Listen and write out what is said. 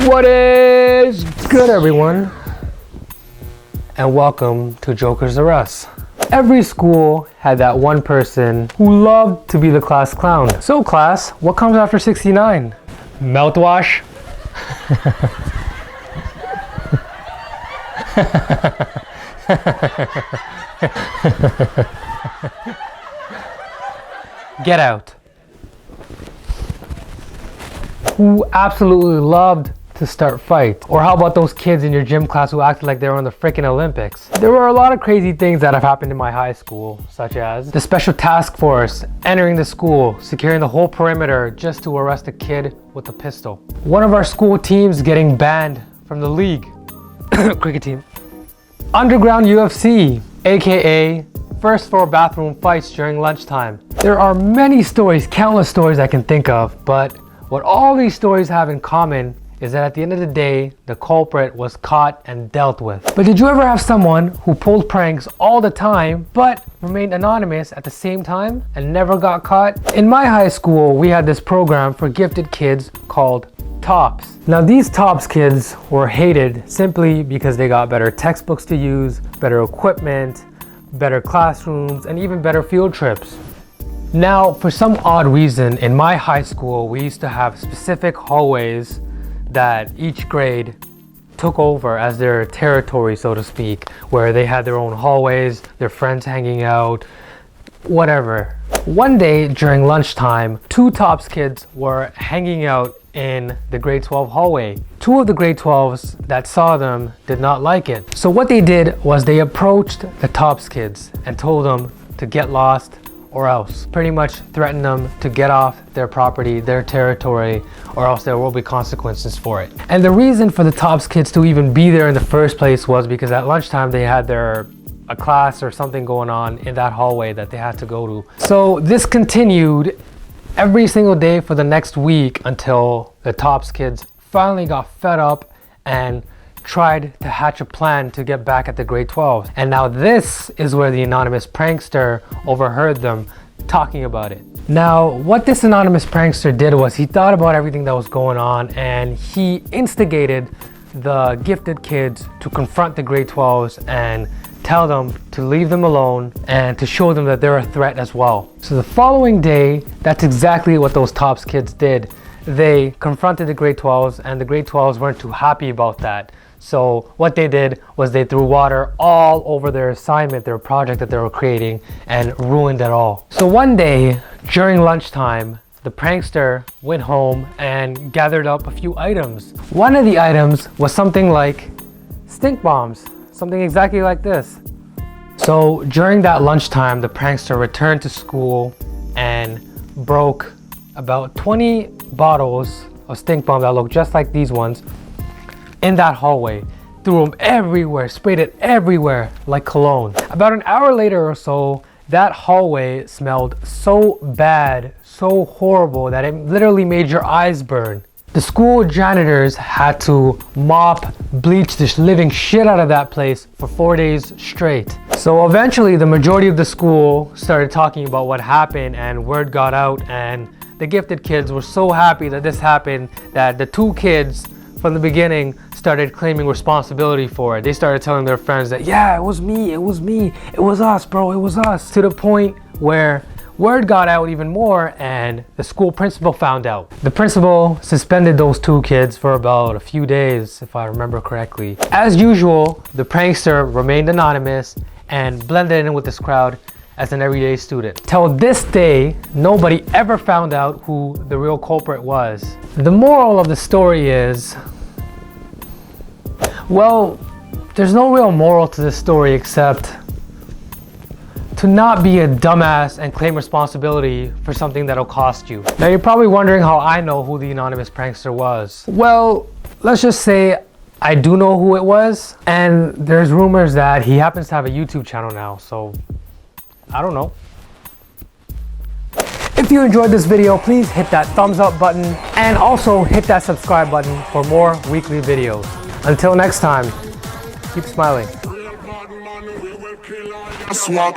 What is good, everyone? And welcome to Jokerz or Us. Every school had that one person who loved to be the class clown. So class, what comes after 69? Mouthwash? Get out. Who absolutely loved to start fights? Or how about those kids in your gym class who acted like they were on the freaking Olympics? There were a lot of crazy things that have happened in my high school, such as the special task force entering the school, securing the whole perimeter just to arrest a kid with a pistol. One of our school teams getting banned from the league. Cricket team. Underground UFC, aka first floor bathroom fights during lunchtime. There are many stories, countless stories I can think of, but what all these stories have in common is that at the end of the day, the culprit was caught and dealt with. But did you ever have someone who pulled pranks all the time, but remained anonymous at the same time and never got caught? In my high school, we had this program for gifted kids called TOPS. Now these TOPS kids were hated simply because they got better textbooks to use, better equipment, better classrooms, and even better field trips. Now, for some odd reason, in my high school, we used to have specific hallways that each grade took over as their territory, so to speak, where they had their own hallways, their friends hanging out, whatever. One day during lunchtime, two TOPS kids were hanging out in the grade 12 hallway. Two of the grade 12s that saw them did not like it. So what they did was they approached the TOPS kids and told them to get lost or else. Pretty much threatened them to get off their property, their territory, or else there will be consequences for it. And the reason for the TOPS kids to even be there in the first place was because at lunchtime they had a class or something going on in that hallway that they had to go to. So this continued every single day for the next week until the TOPS kids finally got fed up and tried to hatch a plan to get back at the grade 12. And now this is where the anonymous prankster overheard them talking about it. Now, what this anonymous prankster did was he thought about everything that was going on and he instigated the gifted kids to confront the grade 12s and tell them to leave them alone and to show them that they're a threat as well. So the following day, that's exactly what those TOPS kids did. They confronted the grade 12s and the grade 12s weren't too happy about that. So what they did was they threw water all over their assignment, their project that they were creating, and ruined it all. So one day during lunchtime, the prankster went home and gathered up a few items. One of the items was something like stink bombs, something exactly like this. So during that lunchtime, the prankster returned to school and broke about 20 bottles of stink bomb that looked just like these ones in that hallway, threw them everywhere, sprayed it everywhere like cologne. About an hour later or so, that hallway smelled so bad, so horrible that it literally made your eyes burn. The school janitors had to mop, bleach the living shit out of that place for 4 days straight. So eventually the majority of the school started talking about what happened and word got out, and the gifted kids were so happy that this happened that the two kids from the beginning started claiming responsibility for it. They started telling their friends that, yeah, it was me, it was us, bro, it was us. To the point where word got out even more and the school principal found out. The principal suspended those two kids for about a few days, if I remember correctly. As usual, the prankster remained anonymous and blended in with this crowd as an everyday student. Till this day, nobody ever found out who the real culprit was. The moral of the story is, well, there's no real moral to this story except to not be a dumbass and claim responsibility for something that'll cost you. Now you're probably wondering how I know who the anonymous prankster was. Well, let's just say I do know who it was, and there's rumors that he happens to have a YouTube channel now, so I don't know. If you enjoyed this video, please hit that thumbs up button and also hit that subscribe button for more weekly videos. Until next time, keep smiling. Swap.